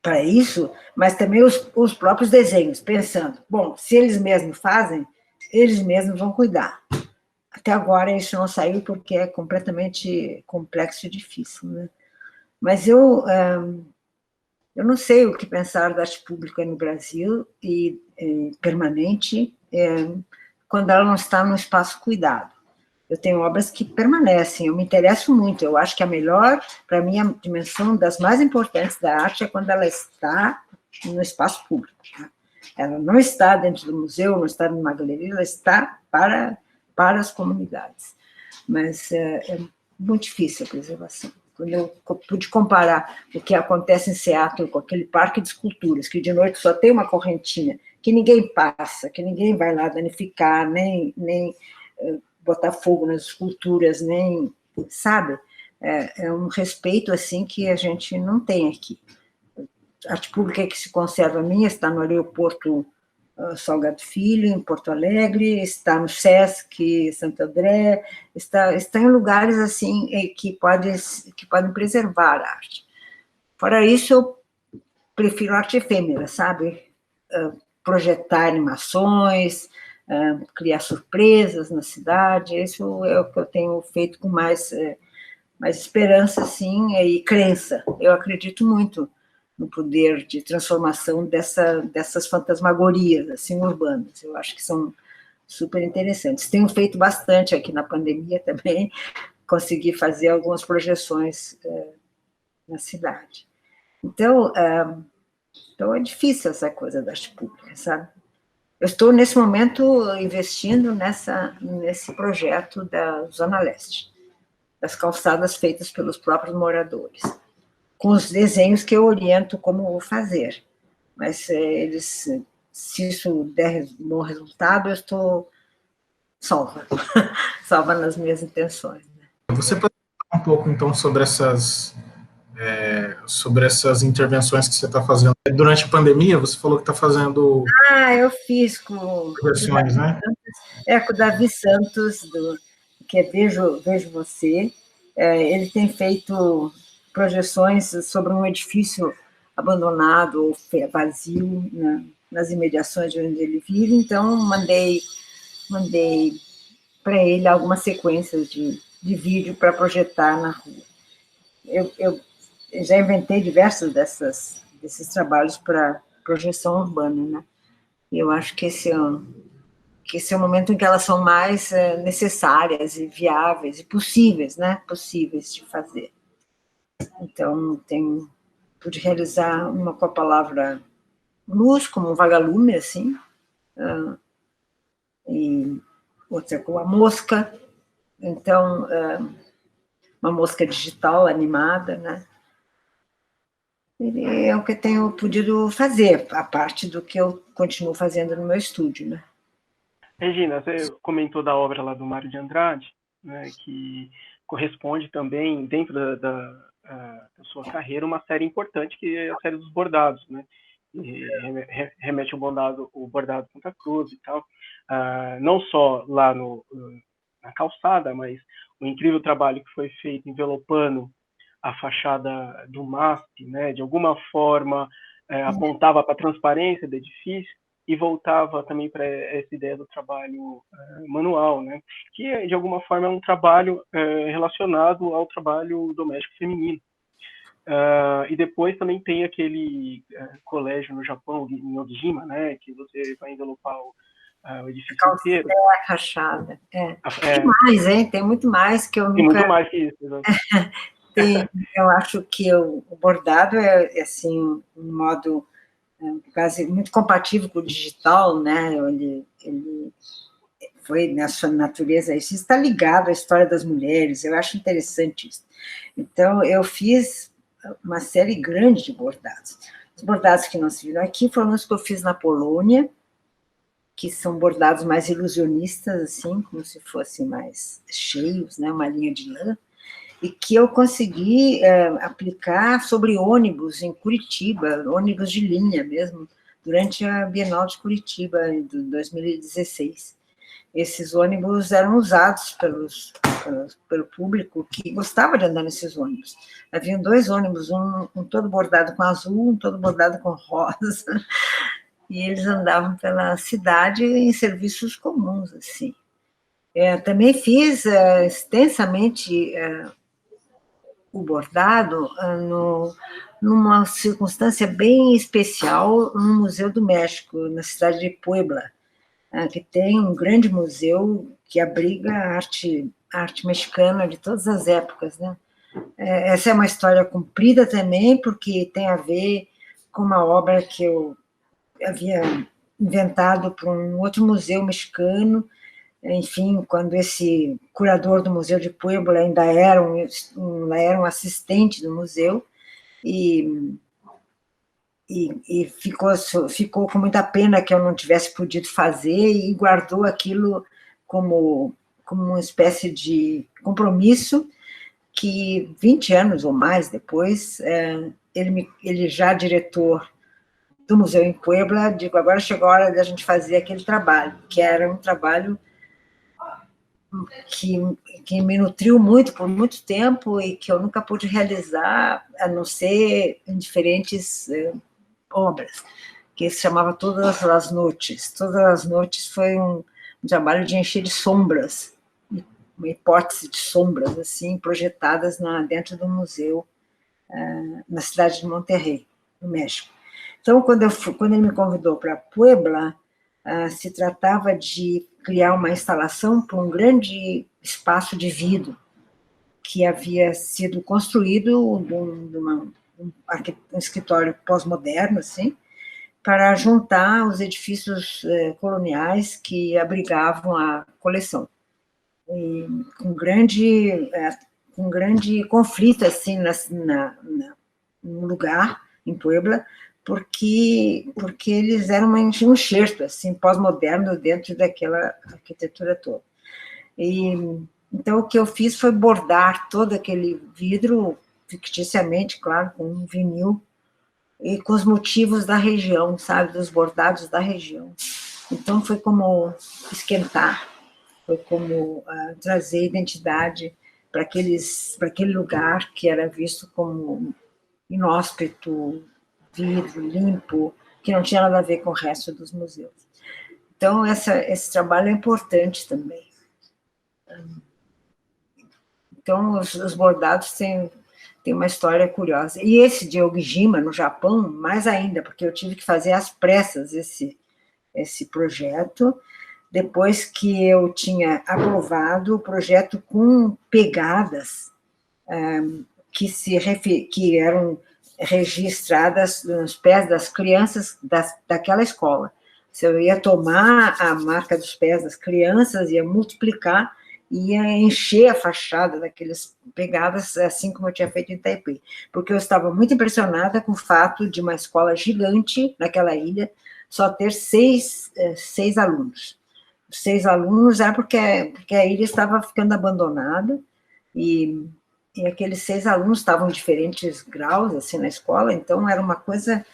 para isso, mas também os próprios desenhos, pensando, bom, se eles mesmos fazem, eles mesmos vão cuidar. Até agora isso não saiu porque é completamente complexo e difícil, né? Mas eu não sei o que pensar da arte pública no Brasil e permanente quando ela não está no espaço cuidado. Eu tenho obras que permanecem, eu me interesso muito, eu acho que a melhor, para mim, a dimensão das mais importantes da arte é quando ela está no espaço público. Tá? Ela não está dentro do museu, não está numa galeria, ela está para as comunidades. Mas é muito difícil a preservação. Quando eu pude comparar o que acontece em Seattle com aquele parque de esculturas, que de noite só tem uma correntinha, que ninguém passa, que ninguém vai lá danificar, nem botar fogo nas esculturas, nem, sabe? É um respeito, assim, que a gente não tem aqui. A arte pública que se conserva minha está no aeroporto Salgado Filho, em Porto Alegre, está no Sesc Santo André, está em lugares, assim, que podem preservar a arte. Fora isso, eu prefiro arte efêmera, sabe? Projetar animações, criar surpresas na cidade, isso é o que eu tenho feito com mais esperança, assim, e crença. Eu acredito muito no poder de transformação dessas fantasmagorias, assim, urbanas. Eu acho que são super interessantes. Tenho feito bastante aqui na pandemia também, consegui fazer algumas projeções na cidade. Então é difícil essa coisa da arte pública, sabe? Eu estou, nesse momento, investindo nesse projeto da Zona Leste, das calçadas feitas pelos próprios moradores, com os desenhos que eu oriento como vou fazer. Mas se isso der bom resultado, eu estou salva nas minhas intenções. Né? Você pode falar um pouco, então, sobre essas intervenções que você está fazendo. Durante a pandemia, você falou que está fazendo... eu fiz com versões, né? Com o Davi Santos, que é Vejo Você. Ele tem feito projeções sobre um edifício abandonado ou vazio nas imediações de onde ele vive, então mandei para ele algumas sequências de vídeo para projetar na rua. Eu já inventei diversos desses trabalhos para projeção urbana, né? E eu acho que esse é o momento em que elas são mais necessárias e viáveis e possíveis, né? Possíveis de fazer. Então, pude realizar uma com a palavra luz, como um vagalume, assim, e outra com a mosca. Então, uma mosca digital animada, né? E é o que eu tenho podido fazer, a parte do que eu continuo fazendo no meu estúdio, né? Regina, você comentou da obra lá do Mário de Andrade, né, que corresponde também, dentro da sua carreira, uma série importante, que é a série dos bordados, né? E remete ao bordado Santa Cruz e tal. Não só lá na calçada, mas o incrível trabalho que foi feito envelopando a fachada do MASP, né? De alguma forma apontava para a transparência do edifício, e voltava também para essa ideia do trabalho manual, né? Que, de alguma forma, é um trabalho relacionado ao trabalho doméstico feminino. E depois também tem aquele colégio no Japão, em Ojima, né? Que você vai envelopar o edifício inteiro. Rachada. Tem mais, hein? Tem muito mais que eu nunca... Tem muito mais que isso, né? Eu acho que o bordado é assim, um modo... quase muito compatível com o digital, né? Ele foi, na sua natureza, isso está ligado à história das mulheres, eu acho interessante isso. Então, eu fiz uma série grande de bordados. Os bordados que não se viram aqui foram os que eu fiz na Polônia, que são bordados mais ilusionistas, assim, como se fossem mais cheios, né? Uma linha de lã, e que eu consegui aplicar sobre ônibus em Curitiba, ônibus de linha mesmo, durante a Bienal de Curitiba, em 2016. Esses ônibus eram usados pelos pelo público que gostava de andar nesses ônibus. Haviam 2 ônibus, um todo bordado com azul, um todo bordado com rosa, e eles andavam pela cidade em serviços comuns, assim. Também fiz extensamente o bordado numa circunstância bem especial no Museu do México, na cidade de Puebla, que tem um grande museu que abriga a arte mexicana de todas as épocas, né? Essa é uma história comprida também, porque tem a ver com uma obra que eu havia inventado para um outro museu mexicano. Enfim, quando esse curador do Museu de Puebla ainda era um assistente do museu, e ficou com muita pena que eu não tivesse podido fazer, e guardou aquilo como uma espécie de compromisso, que 20 anos ou mais depois, ele já diretor do Museu em Puebla, digo, agora chegou a hora de a gente fazer aquele trabalho, que era um trabalho que me nutriu muito por muito tempo e que eu nunca pude realizar, a não ser em diferentes obras, que se chamava Todas as Noites. Todas as Noites foi um trabalho de encher de sombras, uma hipótese de sombras, assim, projetadas dentro do museu, na cidade de Monterrey, no México. Então, quando ele me convidou para Puebla, se tratava de criar uma instalação para um grande espaço de vidro que havia sido construído um escritório pós-moderno, assim, para juntar os edifícios coloniais que abrigavam a coleção. E com grande conflito, assim, no lugar, em Puebla, porque eles eram um enxerto, assim, pós-moderno dentro daquela arquitetura toda. Então, o que eu fiz foi bordar todo aquele vidro, ficticiamente, claro, com um vinil, e com os motivos da região, sabe, dos bordados da região. Então, foi como esquentar, foi como trazer identidade para aquele lugar que era visto como inóspito, vidro, limpo, que não tinha nada a ver com o resto dos museus. Então, esse trabalho é importante também. Então, os bordados têm uma história curiosa. E esse de Ogijima, no Japão, mais ainda, porque eu tive que fazer às pressas esse projeto, depois que eu tinha aprovado o projeto com pegadas que eram registradas nos pés das crianças daquela escola. Se eu ia tomar a marca dos pés das crianças, ia multiplicar, ia encher a fachada daquelas pegadas, assim como eu tinha feito em Taipei, porque eu estava muito impressionada com o fato de uma escola gigante naquela ilha só ter 6 alunos. 6 alunos era porque a ilha estava ficando abandonada, e aqueles 6 alunos estavam em diferentes graus, assim, na escola, então era uma coisa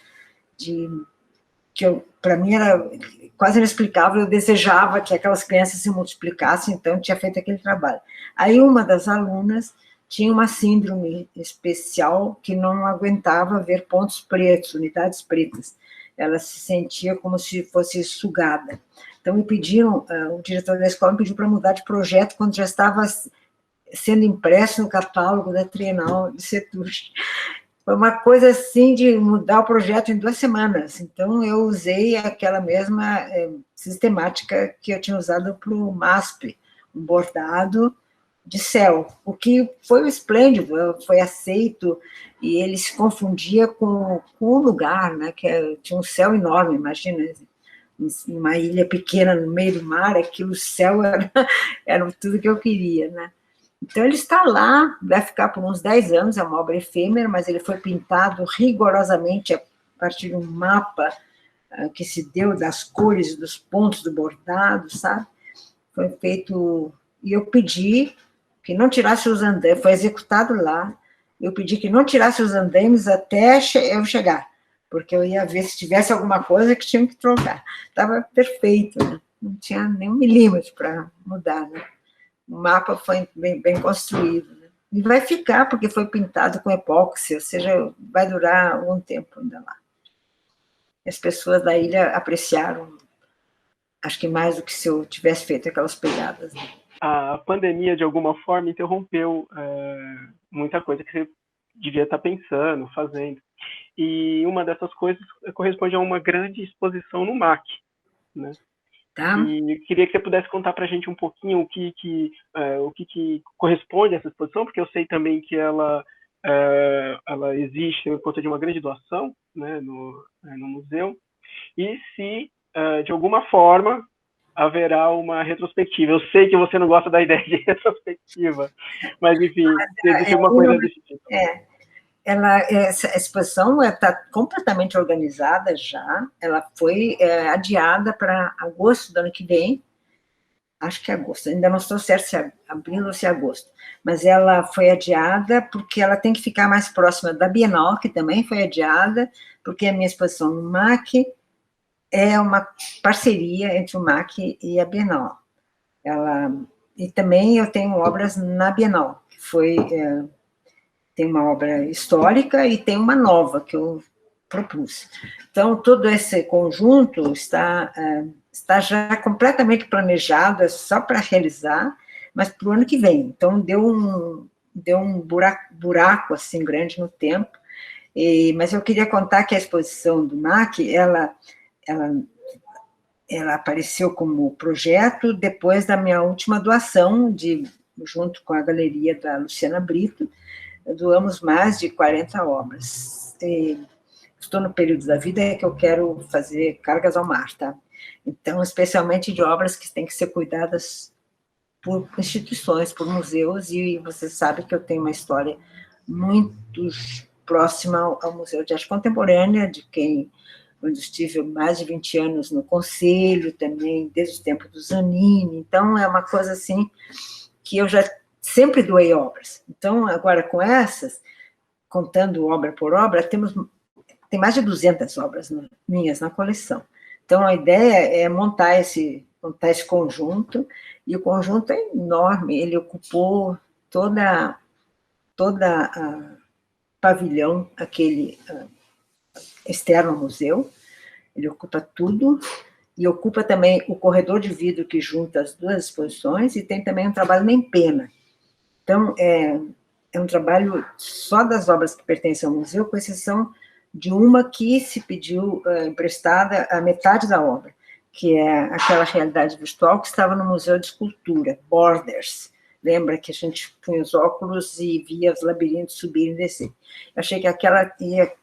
que para mim era quase inexplicável. Eu desejava que aquelas crianças se multiplicassem, então eu tinha feito aquele trabalho. Aí uma das alunas tinha uma síndrome especial que não aguentava ver pontos pretos, unidades pretas. Ela se sentia como se fosse sugada. Então me pediram, o diretor da escola me pediu para mudar de projeto quando já estava sendo impresso no catálogo da Trienal de Setúbal. Foi uma coisa assim de mudar o projeto em 2 semanas. Então, eu usei aquela mesma sistemática que eu tinha usado para o MASP, um bordado de céu, o que foi esplêndido, foi aceito, e ele se confundia com o lugar, né, que tinha um céu enorme, imagina, uma ilha pequena no meio do mar, aquilo, o céu era tudo que eu queria, né. Então, ele está lá, vai ficar por uns 10 anos, é uma obra efêmera, mas ele foi pintado rigorosamente a partir de um mapa que se deu das cores, dos pontos do bordado, sabe? Foi feito, e eu pedi que não tirasse os andames, foi executado lá, eu pedi que não tirasse os andames até eu chegar, porque eu ia ver se tivesse alguma coisa que tinha que trocar. Estava perfeito, né? Não tinha nem 1 milímetro para mudar, né? o mapa foi bem construído, né? E vai ficar, porque foi pintado com epóxi, ou seja, vai durar algum tempo ainda lá. As pessoas da ilha apreciaram, acho que mais do que se eu tivesse feito aquelas pegadas, né? A pandemia, de alguma forma, interrompeu muita coisa que você devia estar pensando, fazendo. E uma dessas coisas corresponde a uma grande exposição no MAC, né? Tá? E queria que você pudesse contar para a gente um pouquinho o que corresponde a essa exposição, porque eu sei também que ela existe por conta de uma grande doação, né, no museu, e se, de alguma forma, haverá uma retrospectiva. Eu sei que você não gosta da ideia de retrospectiva, mas, enfim, se existe alguma coisa desse tipo. Essa exposição está completamente organizada já, ela foi adiada para agosto do ano que vem, acho que é agosto, ainda não estou certo se é abril ou se é agosto, mas ela foi adiada porque ela tem que ficar mais próxima da Bienal, que também foi adiada, porque a minha exposição no MAC é uma parceria entre o MAC e a Bienal. E também eu tenho obras na Bienal, que foi... tem uma obra histórica e tem uma nova que eu propus. Então, todo esse conjunto está já completamente planejado, é só para realizar, mas para o ano que vem. Então, deu um buraco assim, grande no tempo, mas eu queria contar que a exposição do MAC, ela apareceu como projeto depois da minha última doação, junto com a galeria da Luciana Brito, doamos mais de 40 obras. Estou no período da vida que eu quero fazer cargas ao mar, tá? Então, especialmente de obras que têm que ser cuidadas por instituições, por museus, e você sabe que eu tenho uma história muito próxima ao Museu de Arte Contemporânea, onde estive mais de 20 anos no conselho também, desde o tempo do Zanini. Então, é uma coisa assim que eu já sempre doei obras. Então, agora com essas, contando obra por obra, tem mais de 200 obras minhas na coleção. Então, a ideia é montar esse conjunto, e o conjunto é enorme, ele ocupou toda a pavilhão, aquele externo ao museu, ele ocupa tudo, e ocupa também o corredor de vidro que junta as duas exposições, e tem também um trabalho em pena. Então, é um trabalho só das obras que pertencem ao museu, com exceção de uma que se pediu emprestada a metade da obra, que é aquela realidade virtual que estava no Museu de Escultura, Borders. Lembra que a gente punha os óculos e via os labirintos subir e descer. Eu achei que aquela ia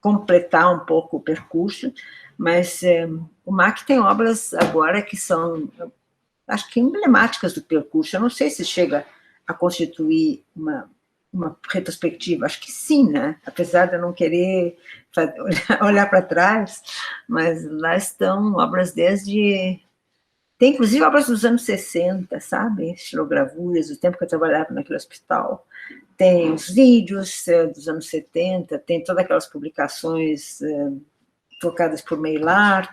completar um pouco o percurso, mas o MAC tem obras agora que são, acho que emblemáticas do percurso. Eu não sei se chega a constituir uma retrospectiva, acho que sim, né? Apesar de eu não querer olhar para trás, mas lá estão obras tem inclusive obras dos anos 60, sabe? Estilogravuras, do tempo que eu trabalhava naquele hospital. Tem os vídeos dos anos 70, tem todas aquelas publicações tocadas por Maillard,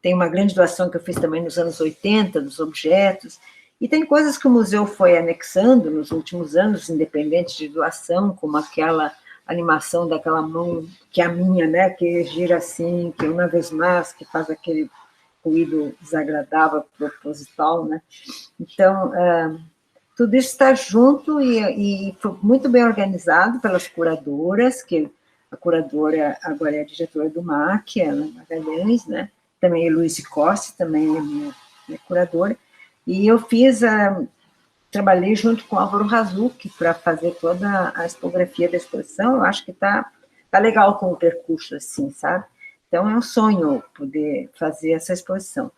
tem uma grande doação que eu fiz também nos anos 80, dos objetos, e tem coisas que o museu foi anexando nos últimos anos, independente de doação, como aquela animação daquela mão, que é a minha, né, que gira assim, que uma vez mais, que faz aquele ruído desagradável, proposital, né? Então, tudo isso está junto e foi muito bem organizado pelas curadoras, que a curadora agora é a diretora do MAC, Ana Magalhães, né? Também a Luísa Costa, também é minha curadora, e eu trabalhei junto com o Álvaro Razucchi para fazer toda a expografia da exposição. Eu acho que tá legal com o percurso, assim, sabe? Então, é um sonho poder fazer essa exposição.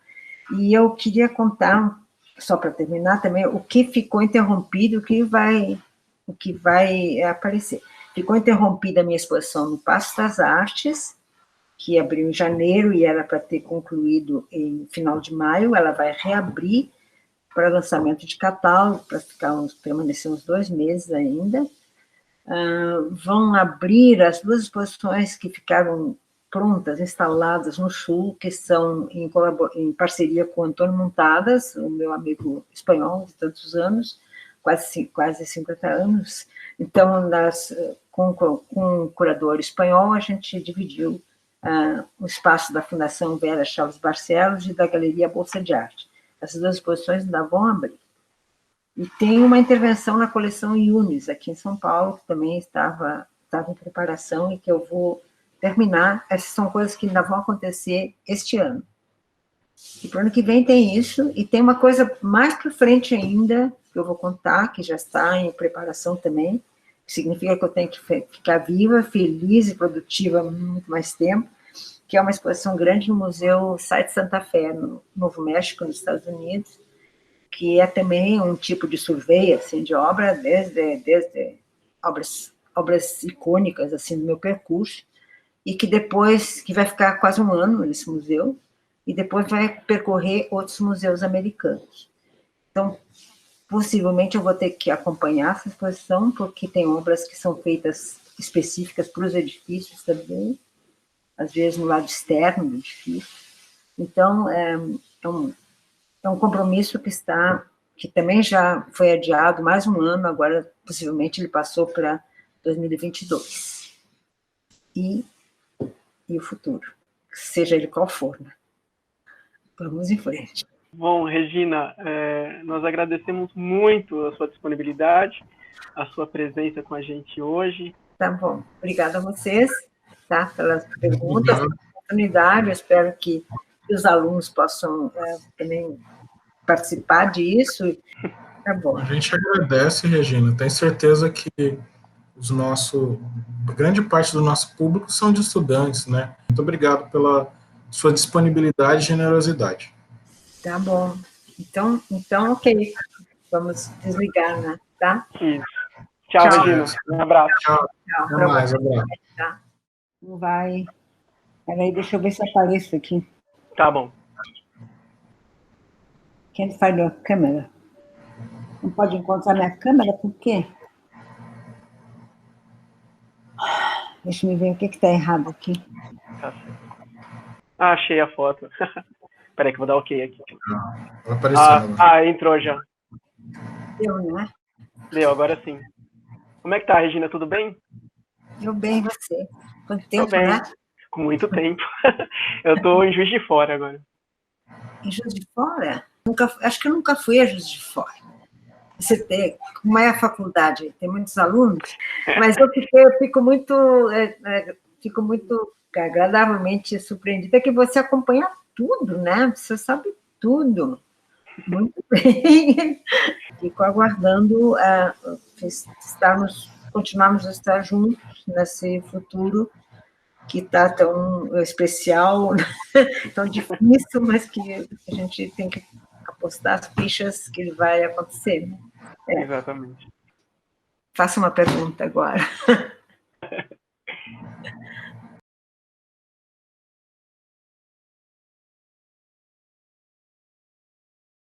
E eu queria contar, só para terminar também, o que ficou interrompido, o que vai aparecer. Ficou interrompida a minha exposição no Paço das Artes, que abriu em janeiro e era para ter concluído em final de maio. Ela vai reabrir para lançamento de catálogo, para permanecer uns 2 meses ainda. Vão abrir as 2 exposições que ficaram prontas, instaladas no Sul, que são em parceria com Antônio Montadas, o meu amigo espanhol de tantos anos, quase 50 anos. Então, com um curador espanhol, a gente dividiu o espaço da Fundação Vera Chaves Barcelos e da Galeria Bolsa de Arte. Essas duas exposições ainda vão abrir. E tem uma intervenção na coleção Yunis, aqui em São Paulo, que também estava em preparação e que eu vou terminar. Essas são coisas que ainda vão acontecer este ano. E para o ano que vem tem isso, e tem uma coisa mais para frente ainda, que eu vou contar, que já está em preparação também, que significa que eu tenho que ficar viva, feliz e produtiva muito mais tempo, que é uma exposição grande no Museu Site Santa Fé, no Novo México, nos Estados Unidos, que é também um tipo de survey, assim, de obra, desde obras icônicas, assim, do meu percurso, e que depois, que vai ficar quase um ano nesse museu, e depois vai percorrer outros museus americanos. Então, possivelmente eu vou ter que acompanhar essa exposição, porque tem obras que são feitas específicas para os edifícios também, às vezes no lado externo do edifício. Então, é um compromisso que também já foi adiado mais um ano, agora possivelmente ele passou para 2022. E o futuro, seja ele qual for, né? Vamos em frente. Bom, Regina, nós agradecemos muito a sua disponibilidade, a sua presença com a gente hoje. Tá bom. Obrigada a vocês, tá, pelas perguntas, pela oportunidade. Eu espero que os alunos possam também participar disso. Tá bom. A gente agradece, Regina. Tenho certeza que grande parte do nosso público são de estudantes, né? Muito obrigado pela sua disponibilidade e generosidade. Tá bom. Então, ok. Vamos desligar, né? Tá? Isso. Tchau, Regina. Um abraço. Tchau. Até mais. Abraço. Tá. Não vai. Peraí, deixa eu ver se apareço aqui. Tá bom. Can't find a câmera. Não pode encontrar minha câmera, por quê? Deixa eu ver o que está errado aqui. Tá certo. Achei a foto. Peraí que eu vou dar ok aqui. Vai aparecer. Entrou já. Deu, né? Deu, agora sim. Como é que tá, Regina? Tudo bem? Eu bem, você? Quanto tempo, Tô bem. né? Com muito tempo. Eu tô em Juiz de Fora agora. Em Juiz de Fora? Acho que eu nunca fui a Juiz de Fora. Como é a faculdade? Tem muitos alunos, mas eu fico muito agradavelmente surpreendida que você acompanha tudo, né? Você sabe tudo. Muito bem. Fico aguardando continuarmos a estar juntos nesse futuro que está tão especial, tão difícil, mas que a gente tem que apostar as fichas que ele vai acontecer. Né? Exatamente. Faça uma pergunta agora.